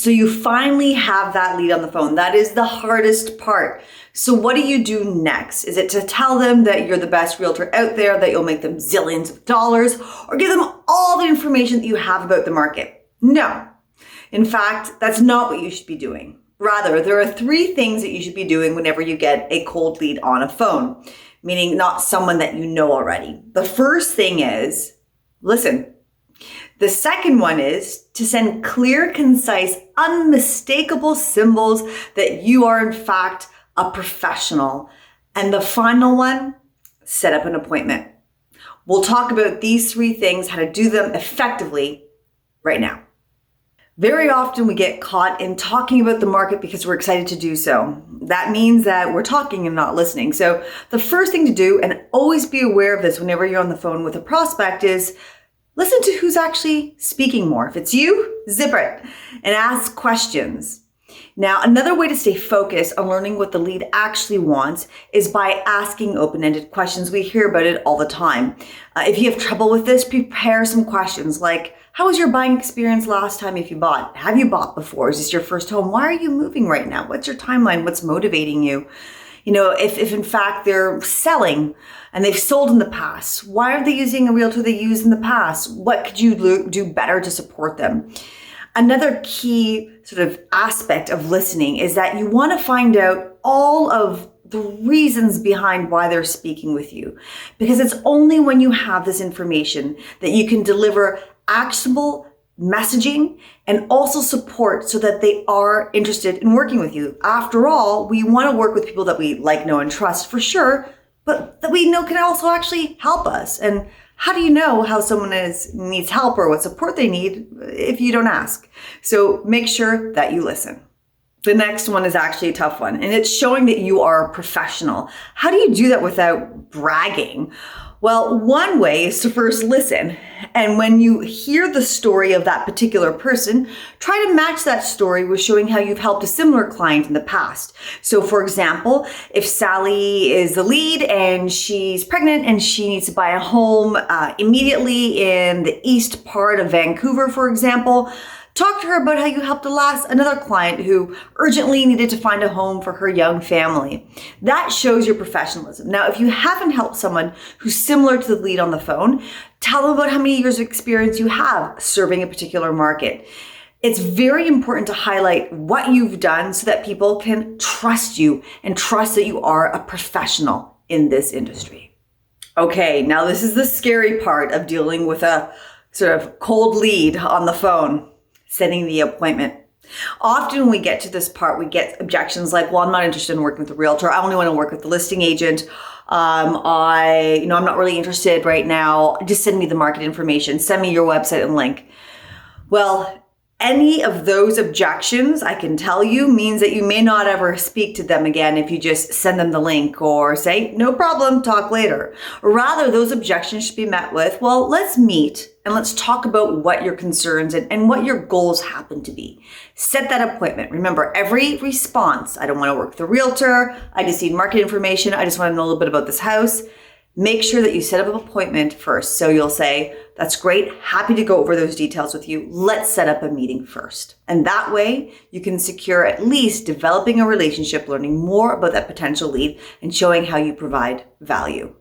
So you finally have that lead on the phone. That is the hardest part. So what do you do next? Is it to tell them that you're the best realtor out there, that you'll make them zillions of dollars, or give them all the information that you have about the market? No. In fact, that's not what you should be doing. Rather, there are 3 things that you should be doing whenever you get a cold lead on a phone, meaning not someone that you know already. The first thing is listen. The second one is to send clear, concise, unmistakable symbols that you are in fact a professional. And the final one, set up an appointment. We'll talk about these 3 things, how to do them effectively right now. Very often we get caught in talking about the market because we're excited to do so. That means that we're talking and not listening. So the first thing to do, and always be aware of this whenever you're on the phone with a prospect, is listen to who's actually speaking more. If it's you, zip it and ask questions. Now, another way to stay focused on learning what the lead actually wants is by asking open-ended questions. We hear about it all the time. If you have trouble with this, prepare some questions like, how was your buying experience last time if you bought? Have you bought before? Is this your first home? Why are you moving right now? What's your timeline? What's motivating you? You know, if in fact they're selling and they've sold in the past, why are they using a realtor they used in the past? What could you do better to support them? Another key sort of aspect of listening is that you want to find out all of the reasons behind why they're speaking with you, because it's only when you have this information that you can deliver actionable messaging and also support so that they are interested in working with you. After all, we want to work with people that we like, know, and trust for sure, but that we know can also actually help us. And how do you know how someone needs help or what support they need if you don't ask? So make sure that you listen. The next one is actually a tough one, and it's showing that you are a professional. How do you do that without bragging? Well, one way is to first listen. And when you hear the story of that particular person, try to match that story with showing how you've helped a similar client in the past. So for example, if Sally is the lead and she's pregnant and she needs to buy a home immediately in the east part of Vancouver, for example, talk to her about how you helped another client who urgently needed to find a home for her young family. That shows your professionalism. Now, if you haven't helped someone who's similar to the lead on the phone, tell them about how many years of experience you have serving a particular market. It's very important to highlight what you've done so that people can trust you and trust that you are a professional in this industry. Okay, now this is the scary part of dealing with a sort of cold lead on the phone. Setting the appointment. Often when we get to this part, we get objections like, well, I'm not interested in working with a realtor. I only want to work with the listing agent. I'm not really interested right now. Just send me the market information. Send me your website and link. Well, any of those objections, I can tell you, means that you may not ever speak to them again if you just send them the link or say, no problem, talk later. Rather, those objections should be met with, well, let's meet and let's talk about what your concerns and what your goals happen to be. Set that appointment. Remember, every response, I don't want to work with a realtor, I just need market information, I just want to know a little bit about this house. Make sure that you set up an appointment first. So you'll say, that's great, happy to go over those details with you. Let's set up a meeting first. And that way you can secure at least developing a relationship, learning more about that potential lead, and showing how you provide value.